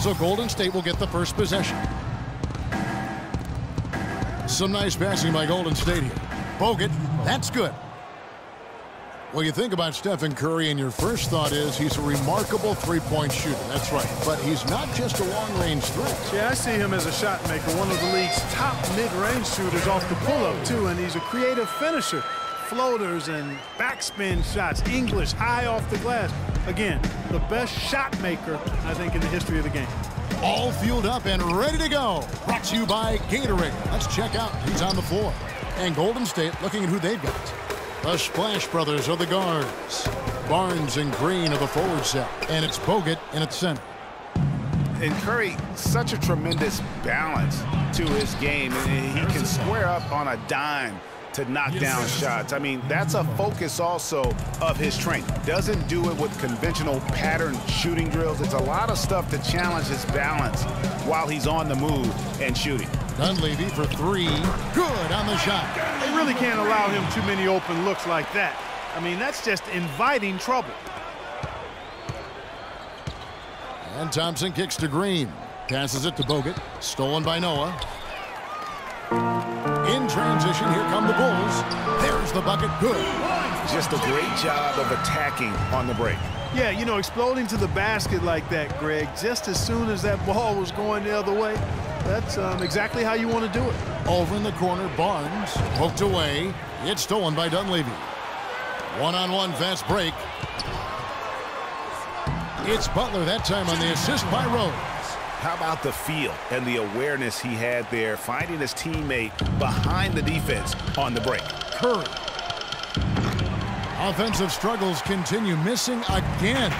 so Golden State will get the first possession. Some nice passing by Golden State here. Bogut, that's good. Well, you think about Stephen Curry, and your first thought is he's a remarkable three-point shooter. That's right. But he's not just a long-range threat. Yeah, I see him as a shot maker, one of the league's top mid-range shooters off the pull-up, too, and he's a creative finisher. Floaters and backspin shots, English, high off the glass. Again, the best shot maker, I think, in the history of the game. All fueled up and ready to go. Brought to you by Gatorade. Let's check out who's on the floor. And Golden State looking at who they've got. The Splash Brothers are the guards. Barnes and Green are the forward set. And it's Bogut in its center. And Curry, such a tremendous balance to his game. And he can square up on a dime to knock down shots. I mean, that's a focus also of his training. Doesn't do it with conventional pattern shooting drills. It's a lot of stuff to challenge his balance while he's on the move and shooting. Dunleavy for three. Good on the shot. They really can't allow him too many open looks like that. I mean, that's just inviting trouble. And Thompson kicks to Green. Passes it to Bogut. Stolen by Noah. In transition, here come the Bulls. There's the bucket. Good. Just a great job of attacking on the break. Yeah, you know, exploding to the basket like that, Greg, just as soon as that ball was going the other way, that's exactly how you want to do it. Over in the corner, Barnes poked away. It's stolen by Dunleavy. One-on-one fast break. It's Butler that time on the assist by Rose. How about the feel and the awareness he had there, finding his teammate behind the defense on the break. Curry. Offensive struggles continue, missing again.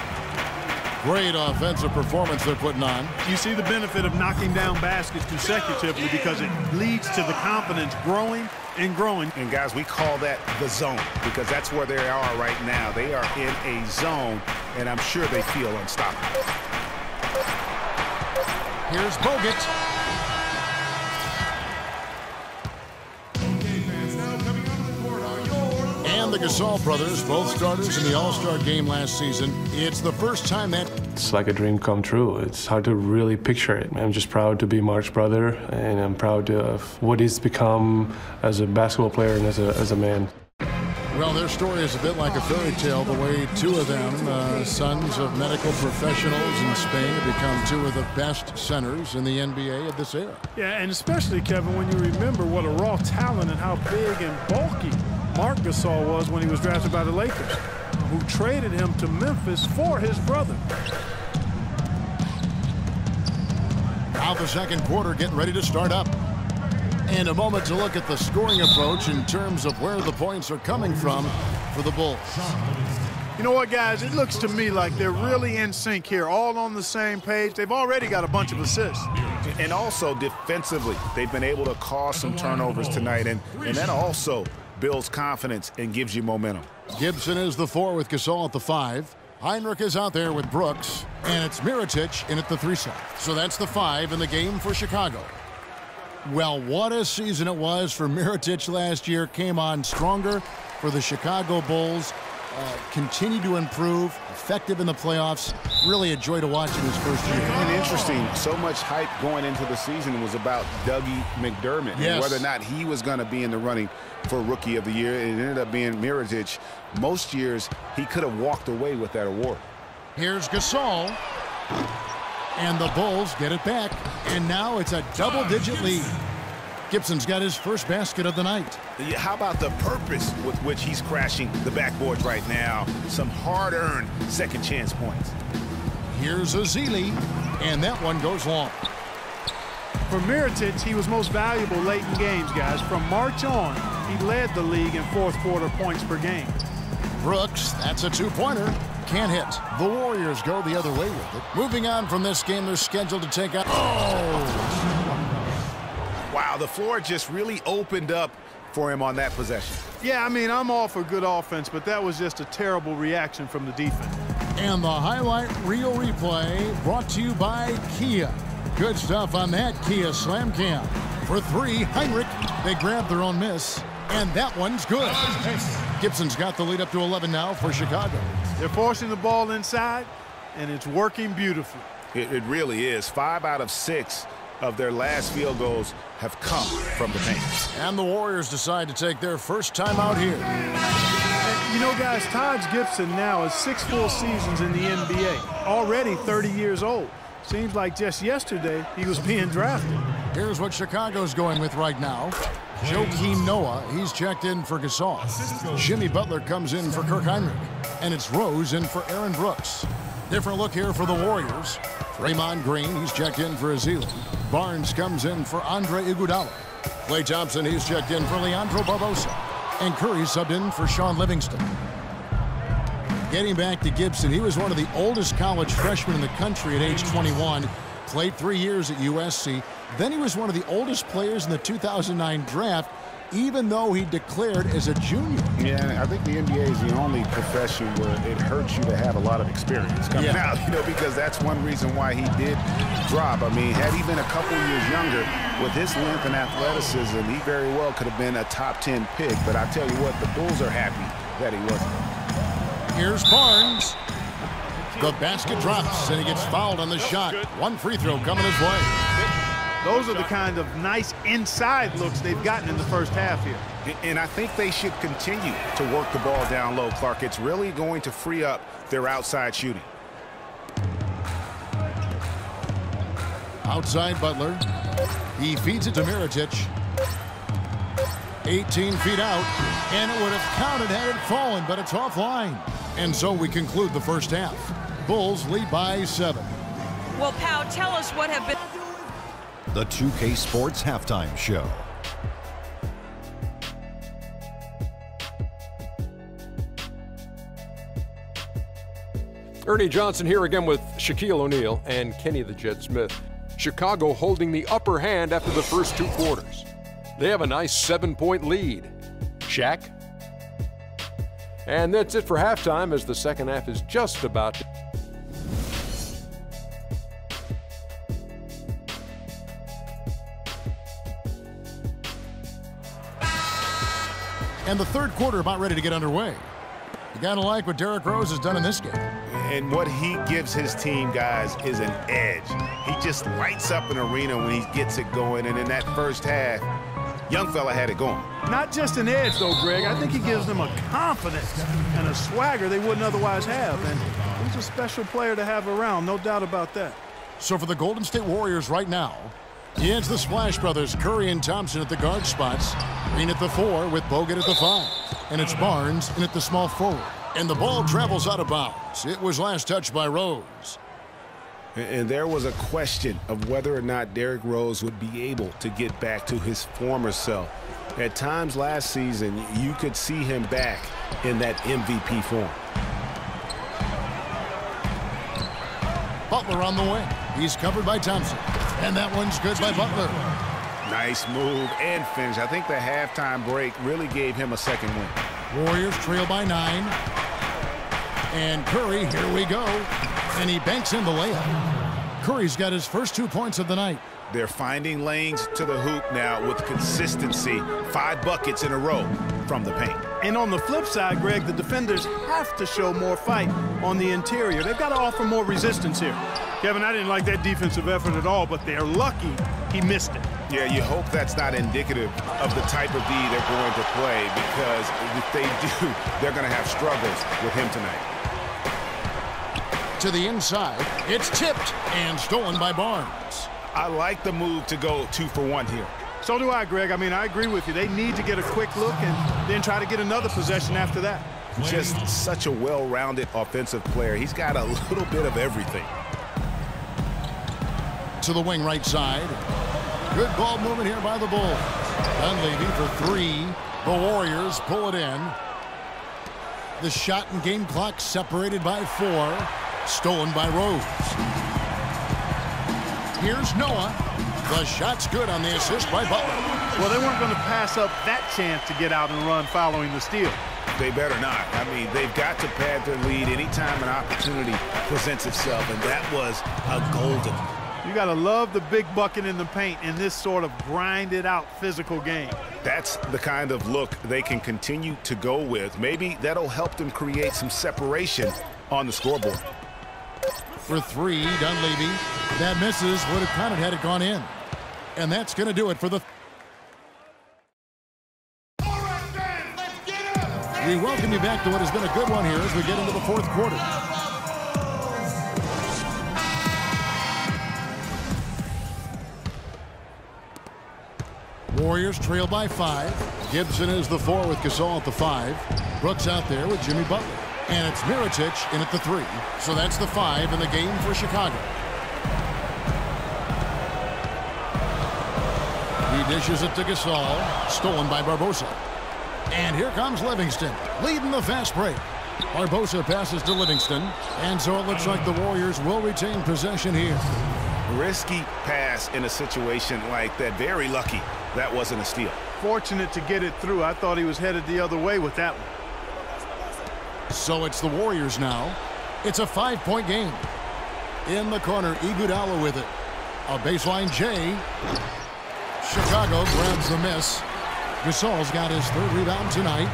Great offensive performance they're putting on. You see the benefit of knocking down baskets consecutively because it leads to the confidence growing and growing. And guys, we call that the zone because that's where they are right now. They are in a zone, and I'm sure they feel unstoppable. Here's Bogut. And the Gasol brothers, both starters in the All-Star game last season. It's the first time that... It's like a dream come true. It's hard to really picture it. I'm just proud to be Mark's brother, and I'm proud of what he's become as a basketball player and as a man. Well, their story is a bit like a fairy tale, the way two of them, sons of medical professionals in Spain, have become two of the best centers in the NBA of this era. Yeah, and especially, Kevin, when you remember what a raw talent and how big and bulky Marc Gasol was when he was drafted by the Lakers, who traded him to Memphis for his brother. Now the second quarter getting ready to start up. And a moment to look at the scoring approach in terms of where the points are coming from for the Bulls. You know what, guys? It looks to me like they're really in sync here, all on the same page. They've already got a bunch of assists. And also defensively, they've been able to cause some turnovers tonight, and that also builds confidence and gives you momentum. Gibson is the 4 with Gasol at the 5. Heinrich is out there with Brooks, and it's Mirotic in at the 3 slot. So that's the 5 in the game for Chicago. Well, what a season it was for Mirotic last year. Came on stronger for the Chicago Bulls. Continued to improve, effective in the playoffs. Really a joy to watch in his first year. And interesting, so much hype going into the season was about Dougie McDermott. Yes. And whether or not he was going to be in the running for Rookie of the Year. It ended up being Mirotic. Most years, he could have walked away with that award. Here's Gasol. And the Bulls get it back. And now it's a double-digit lead. Gibson's got his first basket of the night. Yeah, how about the purpose with which he's crashing the backboards right now? Some hard-earned second chance points. Here's Ezeli, and that one goes long. For Mirotic, he was most valuable late in games, guys. From March on, he led the league in fourth quarter points per game. Brooks, that's a two-pointer. Can't hit. The Warriors go the other way with it. Moving on from this game, they're scheduled to take out... Oh! Wow, the floor just really opened up for him on that possession. Yeah, I mean, I'm all for good offense, but that was just a terrible reaction from the defense. And the highlight reel replay brought to you by Kia. Good stuff on that Kia Slam Cam. For 3, Heinrich. They grabbed their own miss, and that one's good. Gibson's got the lead up to 11 now for Chicago. They're forcing the ball inside, and it's working beautifully. It really is. 5 out of 6 of their last field goals have come from the paint. And the Warriors decide to take their first time out here. You know, guys, Taj Gibson now has 6 full seasons in the NBA, already 30 years old. Seems like just yesterday he was being drafted. Here's what Chicago's going with right now. Joakim Noah, he's checked in for Gasol. Jimmy Butler comes in for Kirk Heinrich. And it's Rose in for Aaron Brooks. Different look here for the Warriors. Draymond Green, he's checked in for Azili. Barnes comes in for Andre Iguodala. Klay Thompson, he's checked in for Leandro Barbosa. And Curry subbed in for Sean Livingston. Getting back to Gibson, he was one of the oldest college freshmen in the country at age 21. Played 3 years at USC. Then he was one of the oldest players in the 2009 draft, even though he declared as a junior. Yeah, I think the NBA is the only profession where it hurts you to have a lot of experience coming out, you know, because that's one reason why he did drop. I mean, had he been a couple years younger, with his length and athleticism, he very well could have been a top 10 pick. But I tell you what, the Bulls are happy that he wasn't. Here's Barnes. The basket drops, and he gets fouled on the shot. One free throw coming his way. Those are the kind of nice inside looks they've gotten in the first half here. And I think they should continue to work the ball down low, Clark. It's really going to free up their outside shooting. Outside Butler. He feeds it to Mirotic. 18 feet out, and it would have counted had it fallen, but it's offline. And so we conclude the first half. Bulls lead by 7. Well, Pow, tell us what have been the 2K Sports Halftime Show. Ernie Johnson here again with Shaquille O'Neal and Kenny the Jet Smith. Chicago holding the upper hand after the first 2 quarters. They have a nice 7-point lead. Shaq. And that's it for halftime as the second half is just about to. And the third quarter about ready to get underway. You gotta like what Derrick Rose has done in this game. And what he gives his team, guys, is an edge. He just lights up an arena when he gets it going. And in that first half, young fella had it going. Not just an edge, though, Greg. I think he gives them a confidence and a swagger they wouldn't otherwise have. And he's a special player to have around, no doubt about that. So for the Golden State Warriors right now, it's the Splash Brothers, Curry and Thompson at the guard spots. Green at the 4 with Bogut at the 5. And it's Barnes in at the small forward. And the ball travels out of bounds. It was last touched by Rose. And there was a question of whether or not Derrick Rose would be able to get back to his former self. At times last season, you could see him back in that MVP form. Butler on the wing. He's covered by Thompson. And that one's good by Butler. Nice move and finish. I think the halftime break really gave him a second win. Warriors trail by 9. And Curry, here we go. And he banks in the layup. Curry's got his first 2 points of the night. They're finding lanes to the hoop now with consistency. 5 buckets in a row from the paint. And on the flip side, Greg, the defenders have to show more fight on the interior. They've got to offer more resistance here. Kevin, I didn't like that defensive effort at all, but they're lucky he missed it. Yeah, you hope that's not indicative of the type of D they're going to play, because if they do, they're going to have struggles with him tonight. To the inside, it's tipped and stolen by Barnes. I like the move to go 2 for 1 here. So do I, Greg. I mean, I agree with you. They need to get a quick look and then try to get another possession after that. Just such a well-rounded offensive player. He's got a little bit of everything. To the wing right side. Good ball movement here by the Bulls. Dunleavy for 3. The Warriors pull it in. The shot and game clock separated by 4. Stolen by Rose. Here's Noah. The shot's good on the assist by Butler. Well, they weren't going to pass up that chance to get out and run following the steal. They better not. I mean, they've got to pad their lead anytime an opportunity presents itself, and that was a golden one. You got to love the big bucket in the paint in this sort of grinded-out physical game. That's the kind of look they can continue to go with. Maybe that'll help them create some separation on the scoreboard. For three, Dunleavy. That misses. Would have counted had it gone in. And that's going to do it for the... We welcome you back to what has been a good one here as we get into the fourth quarter. Warriors trail by 5. Gibson is the 4 with Gasol at the 5. Brooks out there with Jimmy Butler. And it's Mirotic in at the 3. So that's the 5 in the game for Chicago. He dishes it to Gasol. Stolen by Barbosa. And here comes Livingston, leading the fast break. Barbosa passes to Livingston. And so it looks like the Warriors will retain possession here. Risky pass in a situation like that. Very lucky that wasn't a steal. Fortunate to get it through. I thought he was headed the other way with that one. So it's the Warriors now. It's a 5-point game. In the corner, Iguodala with it. A baseline J. Chicago grabs the miss. Gasol's got his 3rd rebound tonight.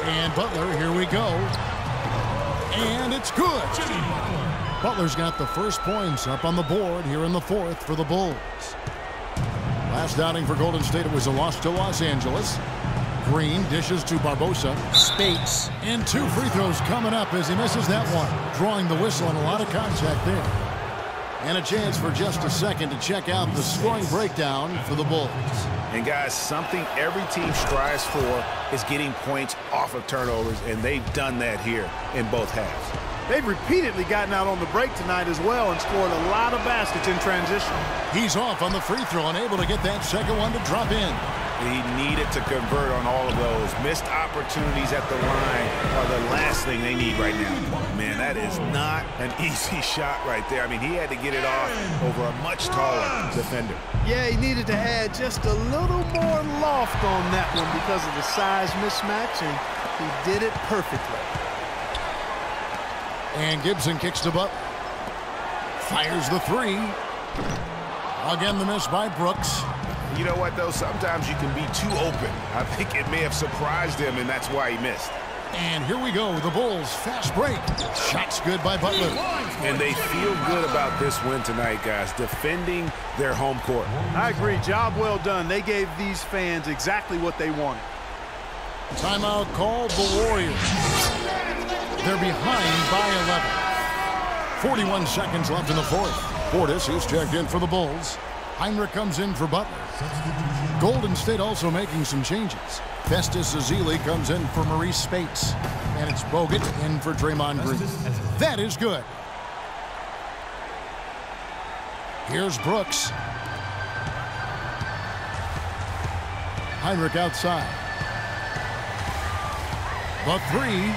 And Butler, here we go. And it's good. Butler's got the first points up on the board here in the 4th for the Bulls. Last outing for Golden State, it was a loss to Los Angeles. Green dishes to Barbosa. Spates. And 2 free throws coming up as he misses that one. Drawing the whistle and a lot of contact there. And a chance for just a second to check out the scoring breakdown for the Bulls. And guys, something every team strives for is getting points off of turnovers, and they've done that here in both halves. They've repeatedly gotten out on the break tonight as well and scored a lot of baskets in transition. He's off on the free throw and able to get that second one to drop in. He needed to convert on all of those. Missed opportunities at the line are the last thing they need right now. Man, that is not an easy shot right there. I mean, he had to get it off over a much taller defender. Yeah, he needed to add just a little more loft on that one because of the size mismatch, and he did it perfectly. And Gibson kicks to Butler. Fires the 3. Again, the miss by Brooks. You know what, though? Sometimes you can be too open. I think it may have surprised him, and that's why he missed. And here we go, the Bulls fast break. Shots good by Butler. And they feel good about this win tonight, guys, defending their home court. I agree. Job well done. They gave these fans exactly what they wanted. Timeout called the Warriors. They're behind by 11. 41 seconds left in the 4th. Portis is checked in for the Bulls. Heinrich comes in for Butler. Golden State also making some changes. Festus Ezeli comes in for Maurice Spates. And it's Bogut in for Draymond Green. That is good. Here's Brooks. Heinrich outside. The 3.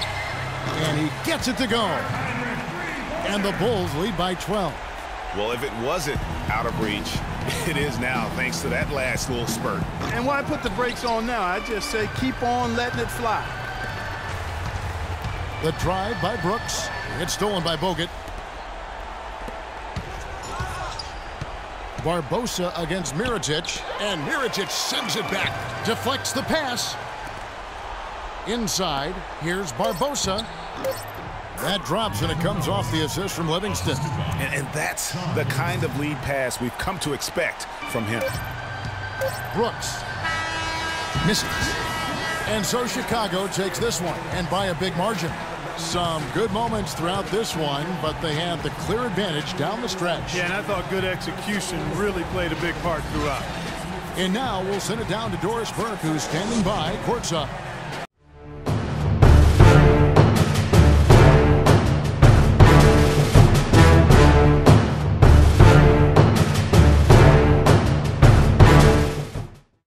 And he gets it to go. And the Bulls lead by 12. Well, if it wasn't out of reach, it is now, thanks to that last little spurt. And why put the brakes on now? I just say keep on letting it fly. The drive by Brooks. It's stolen by Bogut. Barbosa against Mirotic. And Mirotic sends it back. Deflects the pass. Inside, here's Barbosa. That drops, and it comes off the assist from Livingston. And that's the kind of lead pass we've come to expect from him. Brooks misses. And so Chicago takes this one, and by a big margin. Some good moments throughout this one, but they had the clear advantage down the stretch. Yeah, and I thought good execution really played a big part throughout. And now we'll send it down to Doris Burke, who's standing by courtside.